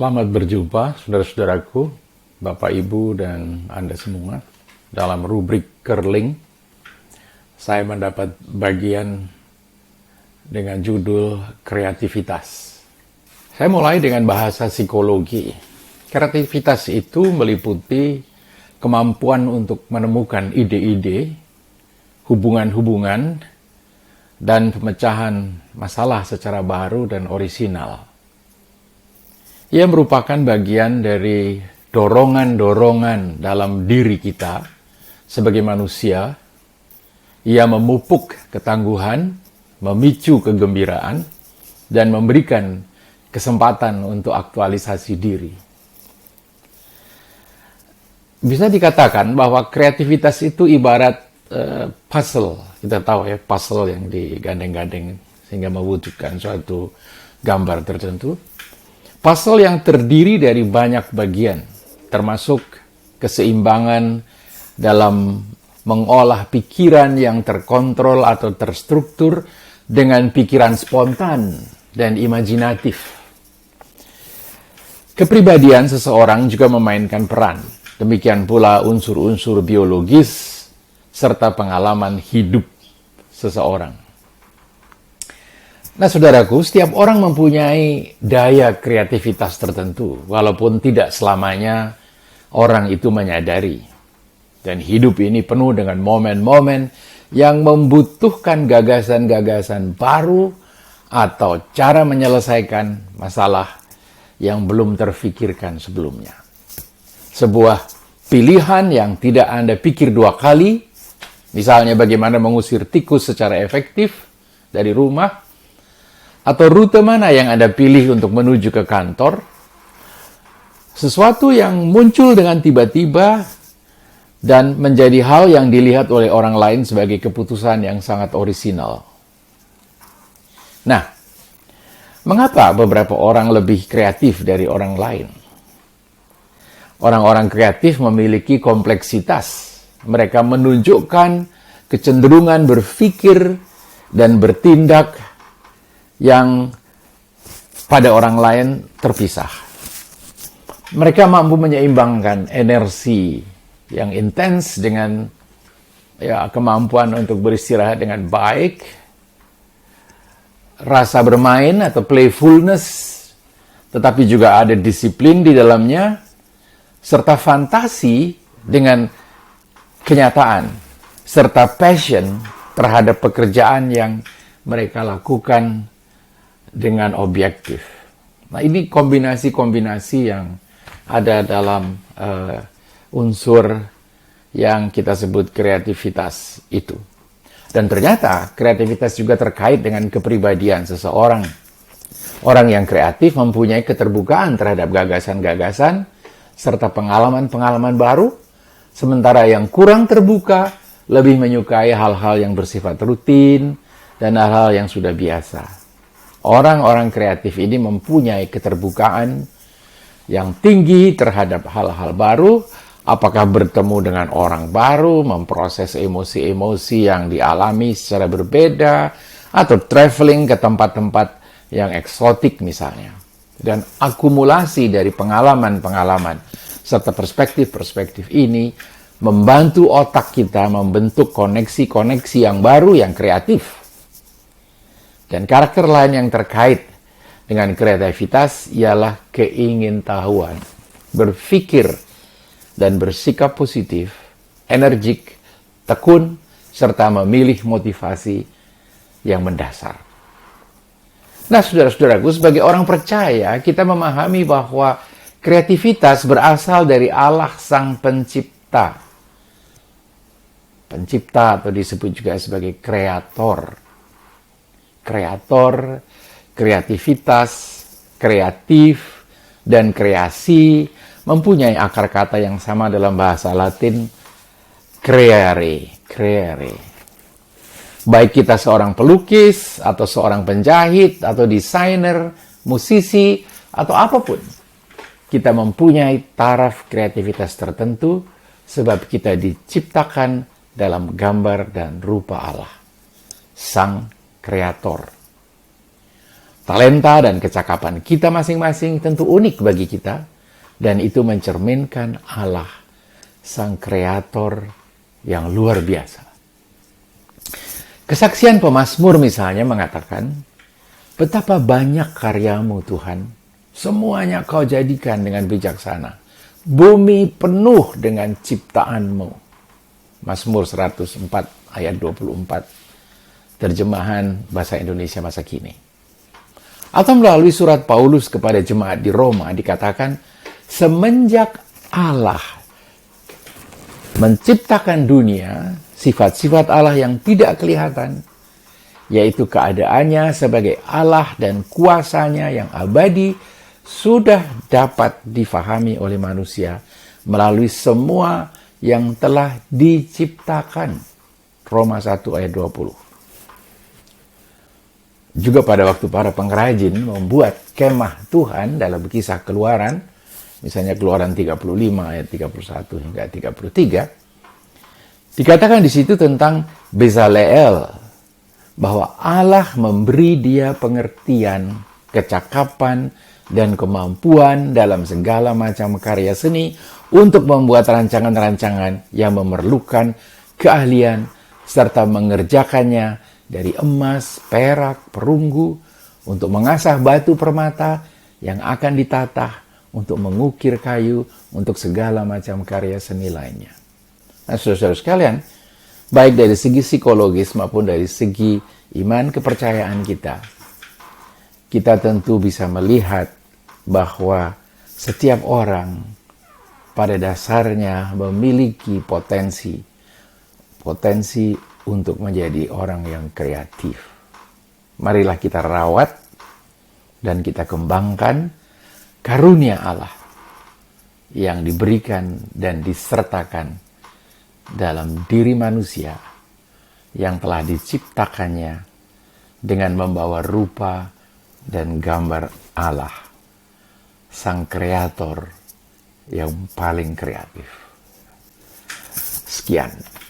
Selamat berjumpa, saudara-saudaraku, Bapak, Ibu, dan Anda semua. Dalam rubrik Kerling, saya mendapat bagian dengan judul kreativitas. Saya mulai dengan bahasa psikologi. Kreativitas itu meliputi kemampuan untuk menemukan ide-ide, hubungan-hubungan, dan pemecahan masalah secara baru dan orisinal. Ia merupakan bagian dari dorongan-dorongan dalam diri kita sebagai manusia. Ia memupuk ketangguhan, memicu kegembiraan, dan memberikan kesempatan untuk aktualisasi diri. Bisa dikatakan bahwa kreativitas itu ibarat puzzle. Kita tahu ya, puzzle yang digandeng-gandeng sehingga mewujudkan suatu gambar tertentu. Puzzle yang terdiri dari banyak bagian, termasuk keseimbangan dalam mengolah pikiran yang terkontrol atau terstruktur dengan pikiran spontan dan imajinatif. Kepribadian seseorang juga memainkan peran. Demikian pula unsur-unsur biologis serta pengalaman hidup seseorang. Nah, saudaraku, setiap orang mempunyai daya kreativitas tertentu, walaupun tidak selamanya orang itu menyadari. Dan hidup ini penuh dengan momen-momen yang membutuhkan gagasan-gagasan baru atau cara menyelesaikan masalah yang belum terfikirkan sebelumnya. Sebuah pilihan yang tidak Anda pikir dua kali, misalnya bagaimana mengusir tikus secara efektif dari rumah, atau rute mana yang Anda pilih untuk menuju ke kantor, sesuatu yang muncul dengan tiba-tiba dan menjadi hal yang dilihat oleh orang lain sebagai keputusan yang sangat orisinal. Nah, mengapa beberapa orang lebih kreatif dari orang lain? Orang-orang kreatif memiliki kompleksitas. Mereka menunjukkan kecenderungan berpikir dan bertindak yang pada orang lain terpisah. Mereka mampu menyeimbangkan energi yang intens dengan kemampuan untuk beristirahat dengan baik, rasa bermain atau playfulness, tetapi juga ada disiplin di dalamnya, serta fantasi dengan kenyataan, serta passion terhadap pekerjaan yang mereka lakukan dengan objektif. Nah, ini kombinasi-kombinasi yang ada dalam unsur yang kita sebut kreativitas itu. Dan ternyata kreativitas juga terkait dengan kepribadian seseorang. Orang yang kreatif mempunyai keterbukaan terhadap gagasan-gagasan serta pengalaman-pengalaman baru, sementara yang kurang terbuka lebih menyukai hal-hal yang bersifat rutin dan hal-hal yang sudah biasa. Orang-orang kreatif ini mempunyai keterbukaan yang tinggi terhadap hal-hal baru, apakah bertemu dengan orang baru, memproses emosi-emosi yang dialami secara berbeda, atau traveling ke tempat-tempat yang eksotik misalnya. Dan akumulasi dari pengalaman-pengalaman serta perspektif-perspektif ini membantu otak kita membentuk koneksi-koneksi yang baru yang kreatif. Dan karakter lain yang terkait dengan kreativitas ialah keingintahuan, berpikir dan bersikap positif, energik, tekun, serta memilih motivasi yang mendasar. Nah, saudara-saudaraku, sebagai orang percaya, kita memahami bahwa kreativitas berasal dari Allah Sang Pencipta. Pencipta atau disebut juga sebagai kreator. Kreator, kreativitas, kreatif, dan kreasi mempunyai akar kata yang sama dalam bahasa Latin, creare. Baik kita seorang pelukis, atau seorang penjahit, atau desainer, musisi, atau apapun, kita mempunyai taraf kreativitas tertentu sebab kita diciptakan dalam gambar dan rupa Allah, Sang Kreator. Talenta dan kecakapan kita masing-masing tentu unik bagi kita, dan itu mencerminkan Allah, Sang Kreator yang luar biasa. Kesaksian pemazmur misalnya mengatakan, betapa banyak karyamu Tuhan, semuanya kau jadikan dengan bijaksana. Bumi penuh dengan ciptaanmu. Mazmur 104 ayat 24, terjemahan bahasa Indonesia masa kini. Atau melalui surat Paulus kepada jemaat di Roma dikatakan, semenjak Allah menciptakan dunia, sifat-sifat Allah yang tidak kelihatan, yaitu keadaannya sebagai Allah dan kuasanya yang abadi, sudah dapat difahami oleh manusia melalui semua yang telah diciptakan. Roma 1 ayat 20. Juga pada waktu para pengrajin membuat kemah Tuhan dalam kisah Keluaran, misalnya Keluaran 35 ayat 31 hingga 33, dikatakan di situ tentang Bezaleel, bahwa Allah memberi dia pengertian, kecakapan, dan kemampuan dalam segala macam karya seni untuk membuat rancangan-rancangan yang memerlukan keahlian serta mengerjakannya dari emas, perak, perunggu, untuk mengasah batu permata yang akan ditata, untuk mengukir kayu, untuk segala macam karya seni lainnya. Nah, saudara-saudara sekalian, baik dari segi psikologis maupun dari segi iman kepercayaan kita, kita tentu bisa melihat bahwa setiap orang pada dasarnya memiliki potensi untuk menjadi orang yang kreatif. Marilah kita rawat dan kita kembangkan karunia Allah yang diberikan dan disertakan dalam diri manusia yang telah diciptakannya dengan membawa rupa dan gambar Allah, Sang Kreator yang paling kreatif. Sekian.